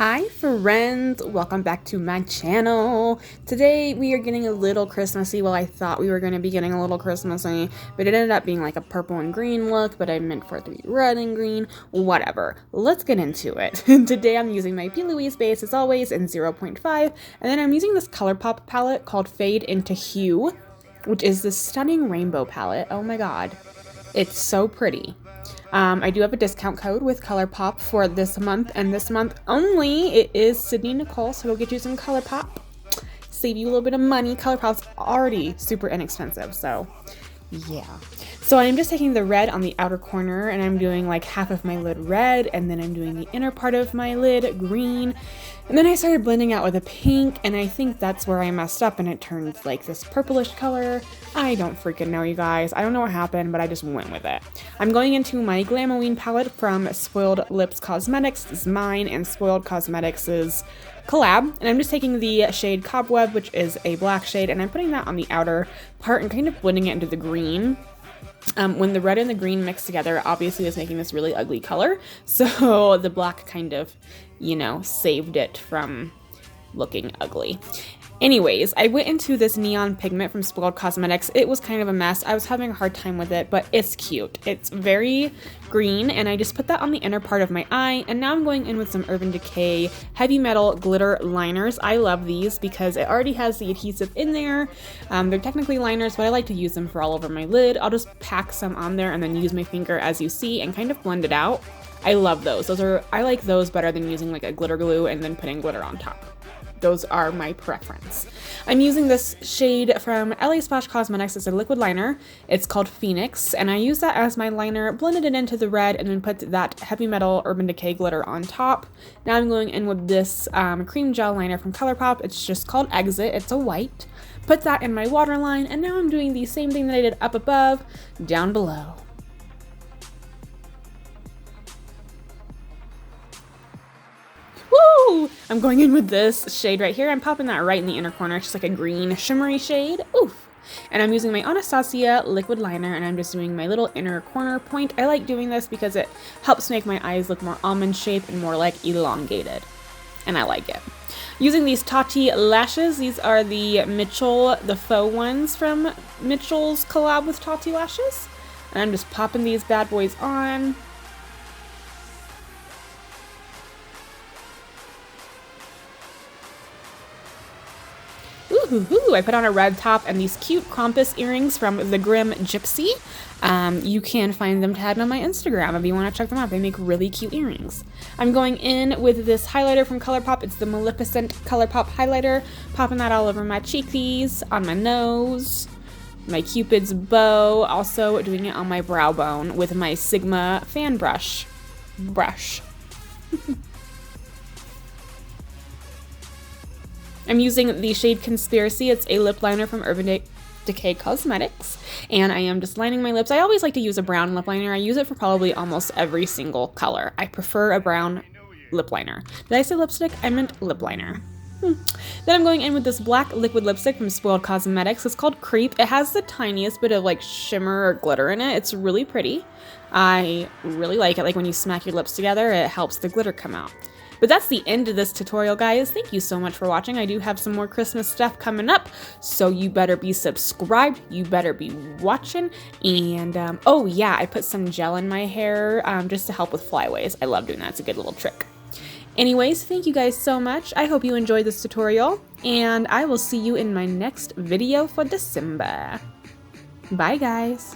Hi friends, welcome back to my channel. Today we are getting a little Christmassy. Well, I thought we were going to be getting a little Christmassy, but it ended up being like a purple and green look, but I meant for it to be red and green. Whatever, let's get into it. Today I'm using my P. Louise base as always in 0.5, and then I'm using this Colourpop palette called Fade into Hue, which is this stunning rainbow palette. Oh my god, it's so pretty. I do have a discount code with Colourpop for this month, and this month only it is Sydney Nicole, so we'll get you some Colourpop, save you a little bit of money. Colourpop's already super inexpensive, so yeah. So I'm just taking the red on the outer corner and I'm doing like half of my lid red, and then I'm doing the inner part of my lid green, and then I started blending out with a pink, and I think that's where I messed up and it turned like this purplish color. I don't freaking know, you guys. I don't know what happened, but I just went with it. I'm going into my Glamoween palette from Spoiled Lips Cosmetics. This is mine and Spoiled Cosmetics' collab, and I'm just taking the shade Cobweb, which is a black shade, and I'm putting that on the outer part and kind of blending it into the green. When the red and the green mixed together, obviously it's making this really ugly color, so the black kind of, you know, saved it from looking ugly. Anyways, I went into this neon pigment from Spoiled Cosmetics. It was kind of a mess. I was having a hard time with it, but it's cute. It's very green, and I just put that on the inner part of my eye, and now I'm going in with some Urban Decay Heavy Metal Glitter Liners. I love these because it already has the adhesive in there. They're technically liners, but I like to use them for all over my lid. I'll just pack some on there and then use my finger as you see and kind of blend it out. I love those. I like those better than using like a glitter glue and then putting glitter on top. Those are my preference. I'm using this shade from LA Splash Cosmetics. It's a liquid liner. It's called Phoenix, and I use that as my liner, blended it into the red, and then put that Heavy Metal Urban Decay glitter on top. Now I'm going in with this cream gel liner from Colourpop. It's just called Exit. It's a white. Put that in my waterline, and now I'm doing the same thing that I did up above, down below. Woo! I'm going in with this shade right here. I'm popping that right in the inner corner. It's just like a green shimmery shade. Oof! And I'm using my Anastasia liquid liner, and I'm just doing my little inner corner point. I like doing this because it helps make my eyes look more almond shaped and more like elongated. And I like it. Using these Tatti Lashes. These are the mmmmitchell, the faux ones from mmmmitchell's collab with Tatti Lashes. And I'm just popping these bad boys on. Ooh, I put on a red top and these cute Krampus earrings from the Grim Gypsy. You can find them tagged on my Instagram if you want to check them out. They make really cute earrings. I'm going in with this highlighter from Colourpop. It's the Maleficent Colourpop highlighter. Popping that all over my cheekies, on my nose, my Cupid's bow. Also doing it on my brow bone with my Sigma fan brush. I'm using the shade Conspiracy. It's a lip liner from Urban Decay Cosmetics, and I am just lining my lips. I always like to use a brown lip liner. I use it for probably almost every single color. I prefer a brown lip liner. Did I say lipstick? I meant lip liner. Then I'm going in with this black liquid lipstick from Spoiled Cosmetics. It's called Creep. It has the tiniest bit of like shimmer or glitter in it. It's really pretty. I really like it. Like when you smack your lips together, it helps the glitter come out. But that's the end of this tutorial, guys. Thank you so much for watching. I do have some more Christmas stuff coming up, so you better be subscribed. You better be watching. And, oh yeah, I put some gel in my hair just to help with flyaways. I love doing that. It's a good little trick. Anyways, thank you guys so much. I hope you enjoyed this tutorial, and I will see you in my next video for December. Bye, guys.